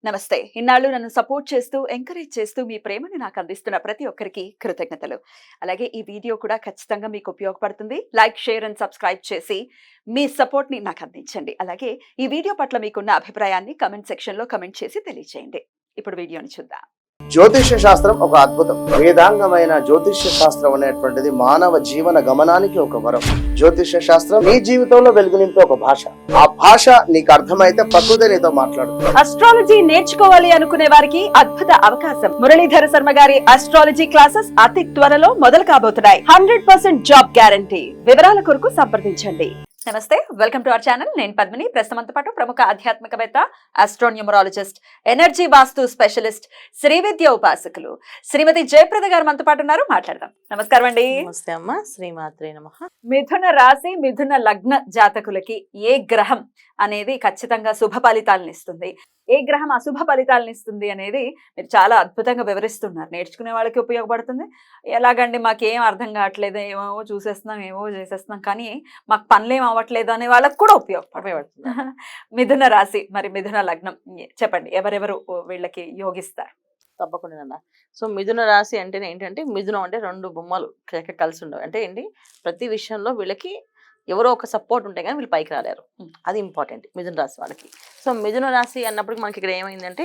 నమస్తే. ఇన్నాళ్ళు నన్ను సపోర్ట్ చేస్తూ, ఎంకరేజ్ చేస్తూ మీ ప్రేమని నాకు అందిస్తున్న ప్రతి ఒక్కరికి కృతజ్ఞతలు. అలాగే ఈ వీడియో కూడా ఖచ్చితంగా మీకు ఉపయోగపడుతుంది. లైక్, షేర్ అండ్ సబ్స్క్రైబ్ చేసి మీ సపోర్ట్‌ని నాకు అందించండి. అలాగే ఈ వీడియో పట్ల మీకున్న అభిప్రాయాన్ని కామెంట్ సెక్షన్‌లో కామెంట్ చేసి తెలియజేయండి. ఇప్పుడు వీడియోని చూద్దాం. జ్యోతిష్య శాస్త్రం ఒక అద్భుతం. వేదాంగమైన జ్యోతిష్య శాస్త్రం అనేటువంటిది మానవ జీవన గమనానికి ఒక వరం. జ్యోతిష్య శాస్త్రం నీ జీవితంలో వెలుగునింపే ఒక భాష. ఆ భాష నీకు అర్థమైతే ప్రకృతి నీతో మాట్లాడుతుంది. అస్ట్రాలజీ నేర్చుకోవాలి అనుకునే వారికి అద్భుత అవకాశం. మురళీధర శర్మ గారి అస్ట్రాలజీ క్లాసెస్ అతి త్వరలో మొదలు కాబోతున్నాయి. 100% జాబ్ గ్యారంటీ. వివరాల కొరకు సంప్రదించండి. నమస్తే, వెల్కమ్ టు అవర్ ఛానల్. నేను పద్మిని. ప్రస్తుతంతో పాటు ప్రముఖ ఆధ్యాత్మికవేత్త, ఆస్ట్రోన్యూమరాలజిస్ట్, ఎనర్జీ వాస్తు స్పెషలిస్ట్, శ్రీ విద్య ఉపాసకులు శ్రీమతి జయప్రద గారు మనతో పాటు ఉన్నారు. మాట్లాడదాం. నమస్కారం అండి. నమస్తే అమ్మ. శ్రీమాత్రే నమః. మిథున రాశి, మిథున లగ్న జాతకులకి ఏ గ్రహం అనేది ఖచ్చితంగా శుభ ఫలితాలను ఇస్తుంది, ఏ గ్రహం అశుభ ఫలితాలను ఇస్తుంది అనేది మీరు చాలా అద్భుతంగా వివరిస్తున్నారు. నేర్చుకునే వాళ్ళకి ఉపయోగపడుతుంది. ఎలాగండి మాకేం అర్థం కావట్లేదు, ఏమో చూసేస్తున్నాం, ఏమో చేసేస్తున్నాం, కానీ మాకు పనులేం అవ్వట్లేదు అనే వాళ్ళకి కూడా ఉపయోగపడుతుంది. మిథున రాశి మరి మిథున లగ్నం చెప్పండి, ఎవరెవరు వీళ్ళకి యోగిస్తారు? తప్పకుండా. సో మిథున రాశి అంటేనే ఏంటంటే, మిథునం అంటే రెండు బొమ్మలు కలిసి ఉండవు. అంటే ఏంటి, ప్రతి విషయంలో వీళ్ళకి ఎవరో ఒక సపోర్ట్ ఉంటే కానీ వీళ్ళు పైకి రాలేరు. అది ఇంపార్టెంట్ మిథున రాశి వాళ్ళకి. సో మిథున రాశి అన్నప్పటికి మనకి ఇక్కడ ఏమైందంటే,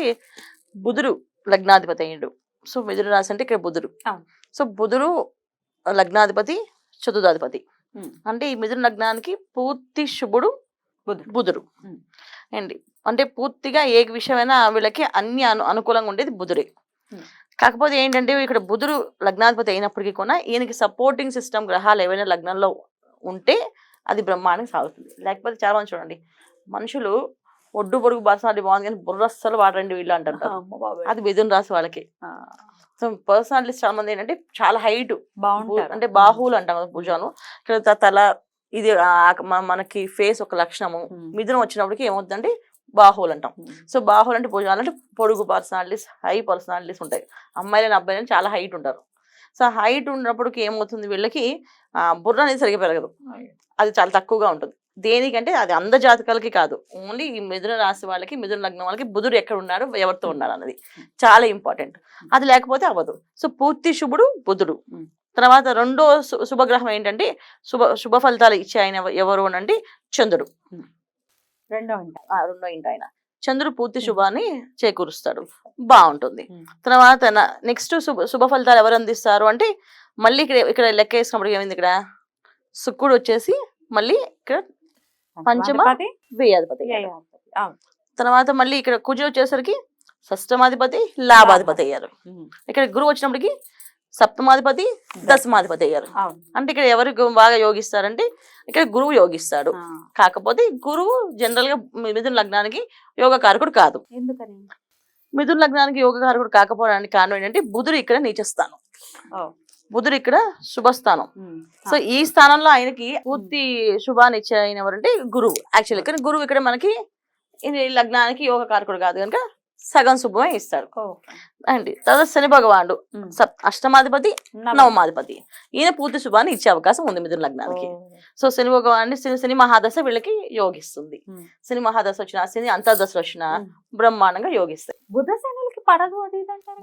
బుధుడు లగ్నాధిపతి అయ్యిండు. సో మిథున రాశి అంటే ఇక్కడ బుధుడు. సో బుధుడు లగ్నాధిపతి, చతుర్థాధిపతి. అంటే ఈ మిథున లగ్నానికి పూర్తి శుభుడు బుధుడు అండి. అంటే పూర్తిగా ఏ విషయమైనా వీళ్ళకి అన్ని అనుకూలంగా ఉండేది బుధుడే. కాకపోతే ఏంటంటే, ఇక్కడ బుధుడు లగ్నాధిపతి అయినప్పటికీ కూడా ఈయనకి సపోర్టింగ్ సిస్టమ్ గ్రహాలు ఏవైనా లగ్నంలో ఉంటే అది బ్రహ్మాండంగా సాగుతుంది. లేకపోతే చాలా మంది చూడండి, మనుషులు ఒడ్డు పొడుగు పర్సనాలిటీ బాగుంది కానీ బుర్ర అస్సలు వాడండి వీళ్ళు అంటారు. అది మిథున రాశి వాళ్ళకి. సో పర్సనాలిటీస్ చాలా మంది ఏంటంటే చాలా హైట్ బాగుంటారు, అంటే బాహువులు అంటాం భుజాలు, ఇక్కడ తల, ఇది మనకి ఫేస్ ఒక లక్షణము. మిథునం వచ్చినప్పటికి ఏమవుతుందంటే బాహువులు అంటాం. సో బాహువులు అంటే భుజాలు అంటే పొడుగు పర్సనాలిటీస్, హై పర్సనాలిటీస్ ఉంటాయి. అమ్మాయిలని అబ్బాయిలని చాలా హైట్ ఉంటారు. సో హైట్ ఉన్నప్పటికి ఏమవుతుంది, వీళ్ళకి బుర్ర అనేది సరిగ్గా పెరగదు, అది చాలా తక్కువగా ఉంటుంది. దేనికంటే అది అంద జాతకాలకి కాదు, ఓన్లీ ఈ మిథున రాశి వాళ్ళకి, మిథున లగ్నం వాళ్ళకి బుధుడు ఎక్కడ ఉన్నాడు, ఎవరితో ఉన్నాడు అన్నది చాలా ఇంపార్టెంట్. అది లేకపోతే అవ్వదు. సో పూర్తి శుభుడు బుధుడు. తర్వాత రెండో శుభగ్రహం ఏంటంటే, శుభ ఫలితాలు ఇచ్చే ఆయన ఎవరు అని అంటే చంద్రుడు. రెండో ఇంటి ఆయన చంద్రుడు పూర్తి శుభాన్ని చేకూరుస్తాడు, బాగుంటుంది. తర్వాత నెక్స్ట్ శుభ ఫలితాలు ఎవరు అందిస్తారు అంటే, మళ్ళీ ఇక్కడ లెక్క వేసినప్పుడు ఏమైంది, ఇక్కడ శుక్రుడు వచ్చేసి మళ్ళీ ఇక్కడ పంచమ వ్యయాధిపతి. తర్వాత మళ్ళీ ఇక్కడ కుజ వచ్చేసరికి షష్టమాధిపతి, లాభాధిపతి అయ్యారు. ఇక్కడ గురువు వచ్చినప్పటికి సప్తమాధిపతి, దశమాధిపతి అయ్యారు. అంటే ఇక్కడ ఎవరు బాగా యోగిస్తారంటే, ఇక్కడ గురువు యోగిస్తాడు. కాకపోతే గురువు జనరల్ గా మిథున లగ్నానికి యోగకారకుడు కాదు. ఎందుకని మిథున లగ్నానికి యోగకారకుడు కాకపోవడానికి కారణం ఏంటంటే, బుధుడు ఇక్కడ నీచస్థానం, బుధుడు ఇక్కడ శుభస్థానం. సో ఈ స్థానంలో ఆయనకి పూర్తి శుభాన్ని ఇచ్చే ఆయన ఎవరంటే గురువు. యాక్చువల్లీ కానీ గురువు ఇక్కడ మనకి లగ్నానికి యోగకారకుడు కాదు కనుక సగం శుభమే ఇస్తాడు అండి. తర్వాత శని భగవానుడు అష్టమాధిపతి, నవమాధిపతి, ఈయన పూర్తి శుభాన్ని ఇచ్చే అవకాశం ఉంది మిథున లగ్నానికి. సో శని భగవాన్ని శని మహాదశ వీళ్ళకి యోగిస్తుంది. శని మహాదశ వచ్చిన, శని అంతర్దశ వచ్చిన బ్రహ్మాండంగా యోగిస్తాయి. బుధ శనులకి పడదు,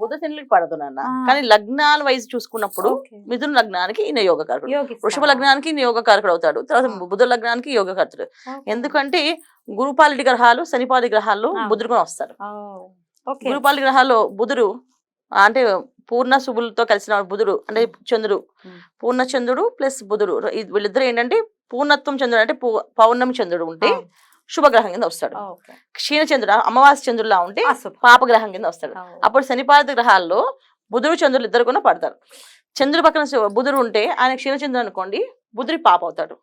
బుధ శనులకి పడదు నాన్న. కానీ లగ్నాల వైజ్ చూసుకున్నప్పుడు మిథున లగ్నానికి ఈయన యోగకారకుడు, వృషభ లగ్నానికి ఈయన యోగకారకుడు అవుతాడు. తర్వాత బుధ లగ్నానికి యోగకారకుడు. ఎందుకంటే గురుపాలిటి గ్రహాలు, శనిపాలి గ్రహాలు బుధుడుగా వస్తారు. గురుపాలి గ్రహాల్లో బుధుడు అంటే పూర్ణ శుభులతో కలిసిన బుధుడు అంటే చంద్రుడు, పూర్ణ చంద్రుడు ప్లస్ బుధుడు, వీళ్ళిద్దరు ఏంటంటే పూర్ణత్వం చంద్రుడు అంటే పౌర్ణమి చంద్రుడు ఉంటే శుభగ్రహం కింద వస్తాడు. క్షీణచంద్రుడు అమావాస్య చంద్రులా ఉంటే పాపగ్రహం కింద వస్తాడు. అప్పుడు శనిపాలిత గ్రహాల్లో బుధుడు చంద్రులు ఇద్దరు కూడా పడతారు. చంద్రుడి పక్కన బుధుడు ఉంటే ఆయన క్షీణచంద్రుడు అనుకోండి, బుధుడి పాప అవుతాడు.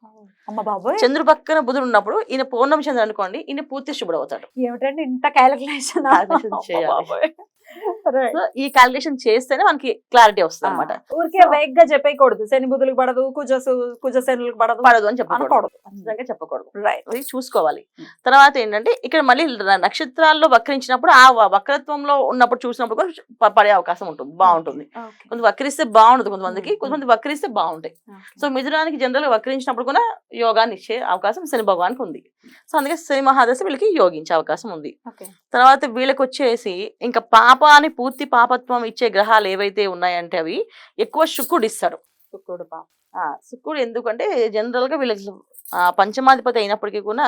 చంద్రుడు పక్కన బుధుడు ఉన్నప్పుడు ఈయన పౌర్ణమి చంద్రుడు అనుకోండి, ఈయన పూర్తి శుభుడు అవుతాడు. ఏమిటండి ఇంత క్యాలిక్యులేషన్ చేయాలి. ఈ క్యాలిక్యులేషన్ చేస్తేనే మనకి క్లారిటీ వస్తుంది అనమాట. ఊరికే వేగ్ గా చెప్పకూడదు, శని బుధులకు పడదు, కుజ శనులకు పడదు అని చెప్పకూడదు. అది చూసుకోవాలి. తర్వాత ఏంటంటే, ఇక్కడ మళ్ళీ నక్షత్రాల్లో వక్రించినప్పుడు ఆ వక్రత్వంలో ఉన్నప్పుడు చూసినప్పుడు కూడా పడే అవకాశం ఉంటుంది, బాగుంటుంది. కొంత వక్రిస్తే బాగుండదు కొంతమందికి, కొంతమంది వక్రిస్తే బాగుంటాయి. సో మిథునానికి జనరల్ వక్రించినప్పుడు కూడా యోగాన్ని ఇచ్చే అవకాశం శని భగవానికి ఉంది. సో అందుకే శని మహాదశ వీళ్ళకి యోగించే అవకాశం ఉంది. తర్వాత వీళ్ళకి వచ్చేసి ఇంకా పాపాన్ని పూర్తి పాపత్వం ఇచ్చే గ్రహాలు ఏవైతే ఉన్నాయంటే అవి ఎక్కువ శుక్రుడు ఇస్తాడు. శుక్రుడు ఎందుకంటే జనరల్ గా వీళ్ళకి పంచమాధిపతి అయినప్పటికీ కూడా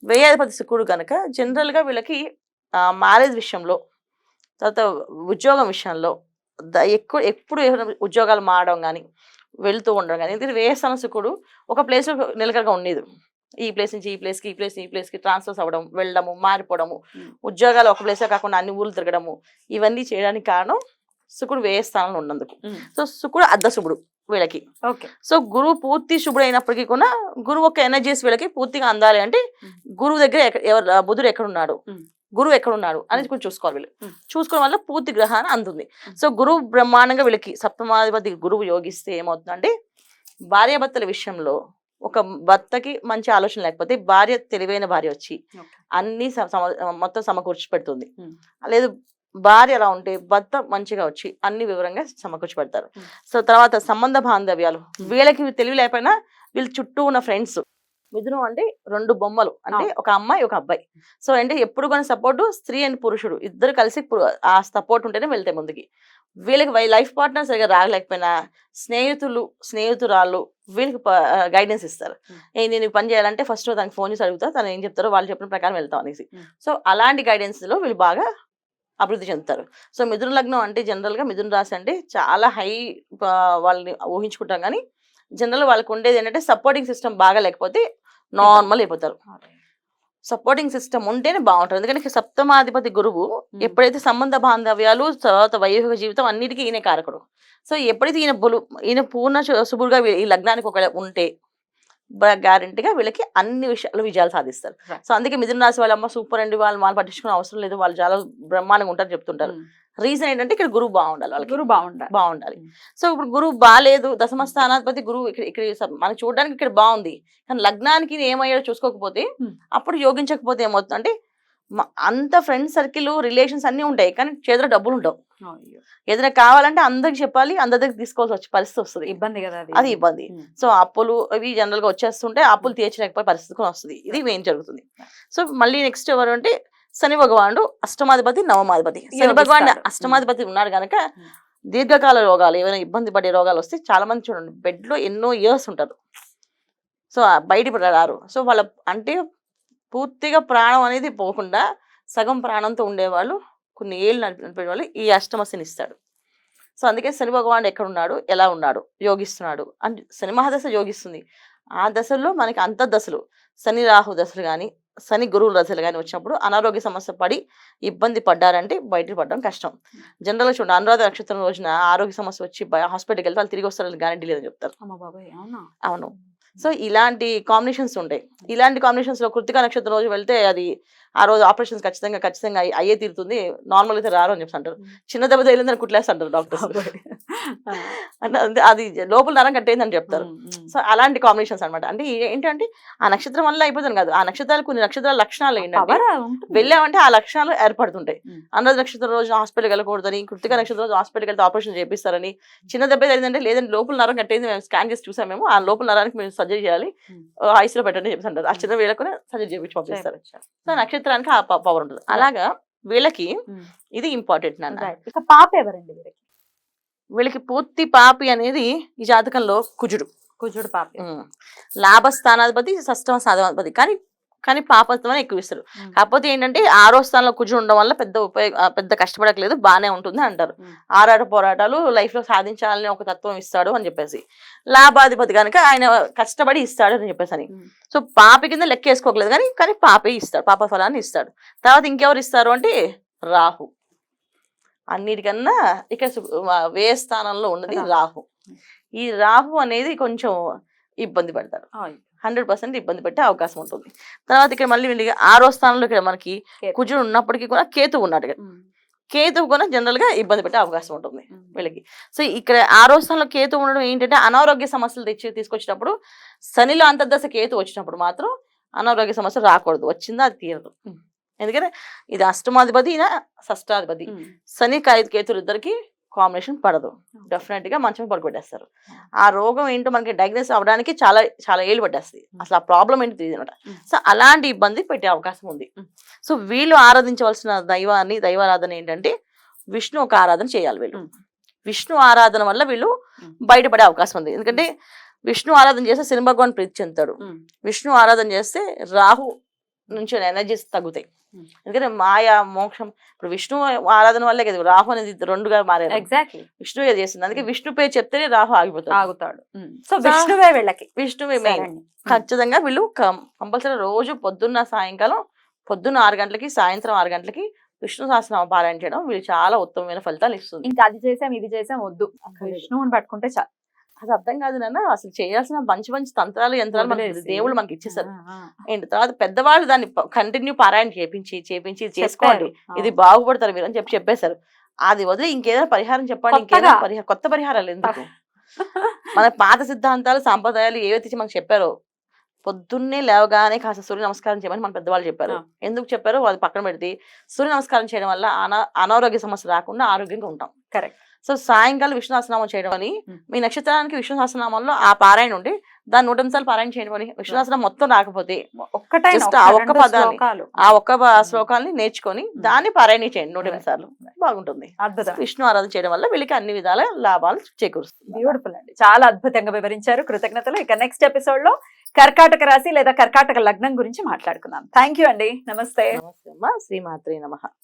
వ్యయాధిపతి శుక్రుడు కనుక జనరల్ గా వీళ్ళకి మ్యారేజ్ విషయంలో, తర్వాత ఉద్యోగం విషయంలో ఎప్పుడు ఉద్యోగాలు మారడం కానీ వెళ్తూ ఉండడం కానీ, ఎందుకంటే వ్యయస్థాన శుక్రుడు ఒక ప్లేస్ లో నిలకడగా ఉండేది. ఈ ప్లేస్ నుంచి ఈ ప్లేస్కి, ఈ ప్లేస్ ఈ ప్లేస్కి ట్రాన్స్ఫర్స్ అవ్వడం, వెళ్ళడము, మారిపోవడము, ఉద్యోగాలు ఒక ప్లేస్ కాకుండా అన్ని ఊర్లు తిరగడము, ఇవన్నీ చేయడానికి కారణం శుక్రుడు వ్యయస్థానంలో ఉన్నందుకు. సో శుక్రుడు అర్ధశుభుడు వీళ్ళకి. సో గురువు పూర్తి శుభుడు అయినప్పటికీ కూడా గురువు యొక్క ఎనర్జీస్ వీళ్ళకి పూర్తిగా అందాలి అంటే గురువు దగ్గర బుధుడు ఎక్కడున్నాడు, గురువు ఎక్కడున్నాడు అనేది కొంచెం చూసుకోవాలి. వీళ్ళు చూసుకోవడం వల్ల పూర్తి గ్రహాన్ని అందుతుంది. సో గురువు బ్రహ్మాండంగా వీళ్ళకి సప్తమాధిపతి గురువు యోగిస్తే ఏమవుతుందంటే భార్యాభర్తల విషయంలో ఒక భర్తకి మంచి ఆలోచన లేకపోతే భార్య తెలివైన భార్య వచ్చి అన్ని మొత్తం సమకూర్చి పెడుతుంది. లేదు భార్య అలా ఉంటే భర్త మంచిగా వచ్చి అన్ని వివరంగా సమకూర్చి పెడతారు. సో తర్వాత సంబంధ బాంధవ్యాలు వీళ్ళకి తెలివి లేకపోయినా వీళ్ళ చుట్టూ ఉన్న ఫ్రెండ్స్. మిథునం అంటే రెండు బొమ్మలు, అంటే ఒక అమ్మాయి ఒక అబ్బాయి. సో అంటే ఎప్పుడు కొన్ని సపోర్టు స్త్రీ అండ్ పురుషుడు ఇద్దరు కలిసి ఆ సపోర్ట్ ఉంటేనే వెళ్తాయి ముందుకి. వీళ్ళకి లైఫ్ పార్ట్నర్ సరిగా రాలేకపోయినా స్నేహితురాళ్ళు వీళ్ళకి గైడెన్స్ ఇస్తారు. నేను పని చేయాలంటే ఫస్ట్ తనకి ఫోన్ చేసి అడుగుతా, తను ఏం చెప్తారో వాళ్ళు చెప్పిన ప్రకారం వెళ్తాం అనేసి. సో అలాంటి గైడెన్స్ లో వీళ్ళు బాగా అభివృద్ధి చెందుతారు. సో మిథున లగ్నం అంటే జనరల్ గా మిథున రాశి అంటే చాలా హై వాళ్ళని ఊహించుకుంటాం, కానీ జనరల్ వాళ్ళకి ఉండేది ఏంటంటే సపోర్టింగ్ సిస్టమ్ బాగా లేకపోతే నార్మల్ అయిపోతారు. సపోర్టింగ్ సిస్టమ్ ఉంటేనే బాగుంటుంది. ఎందుకంటే సప్తమాధిపతి గురువు ఎప్పుడైతే సంబంధ బాంధవ్యాలు, తర్వాత వైవాహిక జీవితం అన్నిటికీ ఈయన కారకుడు. సో ఎప్పుడైతే ఈయన పూర్ణ శుభుడుగా ఈ లగ్నానికి ఒక ఉంటే గ్యారంటీగా వీళ్ళకి అన్ని విషయాలు విజయాలు సాధిస్తారు. సో అందుకే మిథున రాశి వాళ్ళ అమ్మ సూపర్ అండి, వాళ్ళు పట్టించుకునే అవసరం లేదు, వాళ్ళు చాలా బ్రహ్మాండంగా ఉంటారు చెప్తుంటారు. రీజన్ ఏంటంటే ఇక్కడ గురువు బాగుండాలి, వాళ్ళకి గురువు బాగుండాలి. సో ఇప్పుడు గురువు బాగాలేదు, దశమ స్థానాధిపతి గురువు ఇక్కడ మనకి చూడడానికి ఇక్కడ బాగుంది, కానీ లగ్నానికి ఏమయ్యాడో చూసుకోకపోతే అప్పుడు యోగించకపోతే ఏమవుతుంది అంటే అంత ఫ్రెండ్ సర్కిల్ రిలేషన్స్ అన్ని ఉంటాయి, కానీ చేతిలో డబ్బులు ఉండవు. ఏదైనా కావాలంటే అందరికి చెప్పాలి, అందరి దగ్గర తీసుకోవాల్సి వచ్చే పరిస్థితి వస్తుంది. ఇబ్బంది కదా, అది ఇబ్బంది. సో అప్పులు అవి జనరల్ గా వచ్చేస్తుంటే అప్పులు తీర్చలేకపోయే పరిస్థితి వస్తుంది. ఇది మెయిన్ జరుగుతుంది. సో మళ్ళీ నెక్స్ట్ ఎవరు అంటే శని భగవానుడు అష్టమాధిపతి నవమాధిపతి. శని భగవాన్ అష్టమాధిపతి ఉన్నాడు కనుక దీర్ఘకాల రోగాలు, ఏమైనా ఇబ్బంది పడే రోగాలు వస్తే చాలా మంది చూడండి బెడ్ లో ఎన్నో ఇయర్స్ ఉంటారు. సో బయట రారు. సో వాళ్ళ అంటే పూర్తిగా ప్రాణం అనేది పోకుండా సగం ప్రాణంతో ఉండేవాళ్ళు, కొన్ని ఏళ్ళు నడిపేవాళ్ళు ఈ అష్టమ శని ఇస్తాడు. సో అందుకే శని భగవానుడు ఎక్కడ ఉన్నాడు, ఎలా ఉన్నాడు, యోగిస్తున్నాడు అంటే శని మహాదశ యోగిస్తుంది. ఆ దశల్లో మనకి అంతర్దశలు శని రాహు దశలు కానీ శని గురువుల దశలు కానీ వచ్చినప్పుడు అనారోగ్య సమస్య పడి ఇబ్బంది పడ్డారంటే బయటకు పడడం కష్టం. జనరల్గా చూడండి అనురాధ నక్షత్రం రోజున ఆరోగ్య సమస్య వచ్చి హాస్పిటల్కి వెళ్తే వాళ్ళు తిరిగి వస్తారని గ్యారంటీ లేదని చెప్తారు. అవును. సో ఇలాంటి కాంబినేషన్స్ ఉంటాయి. ఇలాంటి కాంబినేషన్స్ లో కృతికా నక్షత్రం రోజు వెళ్తే అది ఆ రోజు ఆపరేషన్స్ ఖచ్చితంగా అయ్యే తీరుతుంది, నార్మల్ అయితే రారు అని చెప్పి అంటారు. చిన్న దెబ్బ తగిలిందని కుట్లేస్తుంటారు డాక్టర్స్. అది లోపల నరం కట్టేందని చెప్తారు. సో అలాంటి కాంబినేషన్స్ అనమాట. అంటే ఏంటంటే ఆ నక్షత్రం వల్ల అయిపోతుంది కాదు, ఆ నక్షత్రాలు కొన్ని నక్షత్రాల లక్షణాలు ఏంటంటే వెళ్ళామంటే ఆ లక్షణాలు ఏర్పడుతుంటాయి. అనురాధ నక్షత్రం రోజు హాస్పిటల్కి వెళ్ళకూడదని, కృతికా నక్షత్రం రోజు హాస్పిటల్కి వెళ్తే ఆపరేషన్ చేపిస్తారని, చిన్న దెబ్బ తగిలిందంటే లేదంటే లోపల నరం కట్టేది మేము స్కాన్ చేసి చూసాం, మేము ఆ లోపల నరానికి మేము సర్జరీ చేయాలి, ఐసీలో పెట్టండి చెప్పి అంటారు. ఆ చిన్న వీళ్ళకు సర్జరీ చేపించి పంపిస్తారు. సో నక్షత్రానికి ఆ పవర్ ఉంటుంది. అలాగా వీళ్ళకి ఇది ఇంపార్టెంట్ నాన్న. పాప ఎవరండి వీళ్ళకి పూర్తి పాపి అనేది ఈ జాతకంలో కుజుడు పాపి. లాభస్థానాధిపతి షష్టమ స్థానాధిపతి, కానీ పాపత్వం ఎక్కువ ఇస్తారు. కాకపోతే ఏంటంటే 6వ స్థానంలో కుజుడు ఉండడం వల్ల పెద్ద కష్టపడట్లేదు, బాగానే ఉంటుంది అంటారు. ఆరాట పోరాటాలు లైఫ్ లో సాధించాలని ఒక తత్వం ఇస్తాడు అని చెప్పేసి. లాభాధిపతి కనుక ఆయన కష్టపడి ఇస్తాడు అని చెప్పేసి అని. సో పాపి కింద లెక్క వేసుకోకలేదు, కానీ పాపే ఇస్తాడు, పాప ఫలాన్ని ఇస్తాడు. తర్వాత ఇంకెవరు ఇస్తారు అంటే రాహు. అన్నిటికన్నా ఇక్కడ వ్యయ స్థానంలో ఉన్నది రాహు. ఈ రాహు అనేది కొంచెం ఇబ్బంది పడతారు, 100% ఇబ్బంది పెట్టే అవకాశం ఉంటుంది. తర్వాత ఇక్కడ మళ్ళీ 6వ స్థానంలో ఇక్కడ మనకి కుజుడు ఉన్నప్పటికీ కూడా కేతువు ఉన్నాడు. కేతువు కూడా జనరల్ గా ఇబ్బంది పెట్టే అవకాశం ఉంటుంది వీళ్ళకి. సో ఇక్కడ 6వ స్థానంలో కేతువు ఉండడం ఏంటంటే అనారోగ్య సమస్యలు తీసుకొచ్చినప్పుడు, శనిలో అంతర్దశ కేతు వచ్చినప్పుడు మాత్రం అనారోగ్య సమస్య రాకూడదు, వచ్చిందా అది తీరదు. ఎందుకంటే ఇది అష్టమాధిపతి, షష్టాధిపతి. శని కేతులు ఇద్దరికి కాంబినేషన్ పడదు, డెఫినెట్ గా మంచం పడుకోబెట్టేస్తారు. ఆ రోగం ఏంటో మనకి డయాగ్నోస్ అవ్వడానికి చాలా చాలా ఏళ్ళు పట్టేస్తుంది, అసలు ఆ ప్రాబ్లం ఏంటో తెలియదు అనమాట. సో అలాంటి ఇబ్బంది పెట్టే అవకాశం ఉంది. సో వీళ్ళు ఆరాధించవలసిన దైవారాధన ఏంటంటే విష్ణు ఒక ఆరాధన చేయాలి వీళ్ళు. విష్ణు ఆరాధన వల్ల వీళ్ళు బయటపడే అవకాశం ఉంది. ఎందుకంటే విష్ణు ఆరాధన చేస్తే శని భగవాన్ ప్రీతి చెందుతాడు. విష్ణు ఆరాధన చేస్తే రాహు నుంచి ఎనర్జీస్ తగ్గుతాయి. ఎందుకంటే మాయా మోక్షం ఇప్పుడు విష్ణు ఆరాధన వల్లే కదా రాహు అనేది రెండుగా మారారు. ఎగ్జాక్ట్లీ విష్ణు ఏది చేస్తుంది, అందుకే విష్ణు పేరు చెప్తేనే రాహు ఆగుతాడు. సో విష్ణువే వీళ్ళకి, విష్ణువే మెయిన్. ఖచ్చితంగా వీళ్ళు కంపల్సరీ రోజు పొద్దున్న 6 గంటలకి సాయంత్రం 6 గంటలకి విష్ణు సహస్రనామ పారాయణ చేయడం వీళ్ళు చాలా ఉత్తమమైన ఫలితాలు ఇస్తుంది. ఇంకా అది చేసాం ఇది చేసాం వద్దు, విష్ణువుని పట్టుకుంటే చాలు. అది అర్థం కాదు నాన్న, అసలు చేయాల్సిన మంచి మంచి తంత్రాలు యంత్రాలు దేవుళ్ళు మనకి ఇచ్చేసారు. అండ్ తర్వాత పెద్దవాళ్ళు దాన్ని కంటిన్యూ పారాయణ చేపించి చేసుకోండి, ఇది బాగుపడతారు మీరు అని చెప్పేశారు. అది వదిలి ఇంకేదైనా పరిహారం చెప్పండి, ఇంకేదైనా కొత్త పరిహారాలు ఎందుకు? మన పాత సిద్ధాంతాలు సాంప్రదాయాలు ఏవైతే మనకు చెప్పారో పొద్దున్నే లేవగానే కాస్త సూర్య నమస్కారం చేయమని మన పెద్దవాళ్ళు చెప్పారు. ఎందుకు చెప్పారో అది పక్కన పెడితే సూర్య నమస్కారం చేయడం వల్ల అనారోగ్య సమస్య రాకుండా ఆరోగ్యంగా ఉంటాం. కరెక్ట్. సో సాయంకాలం విష్ణు సహస్రనామం చేయడం అని, మీ నక్షత్రానికి విష్ణు సహస్రనామంలో ఆ పారాయణ ఉంటే దాన్ని 100 నిమిషాలు పారాయణ చేయడం అని, విష్ణు సహస్రనామం మొత్తం రాకపోతే ఆ ఒక్క శ్లోకాలని నేర్చుకొని దాన్ని పారాయణ చేయండి 100 నిమిషాలు, బాగుంటుంది. అద్భుతం. విష్ణు ఆరాధన చేయడం వల్ల వీళ్ళకి అన్ని విధాల లాభాలు చేకూరుస్తుంది. బ్యూటిఫుల్ అండి, చాలా అద్భుతంగా వివరించారు, కృతజ్ఞతలు. ఇక నెక్స్ట్ ఎపిసోడ్ లో కర్కాటక రాశి లేదా కర్కాటక లగ్నం గురించి మాట్లాడుకుందాం. థ్యాంక్ యూ అండి, నమస్తే. నమస్తే అమ్మా, శ్రీమాత్రే నమః.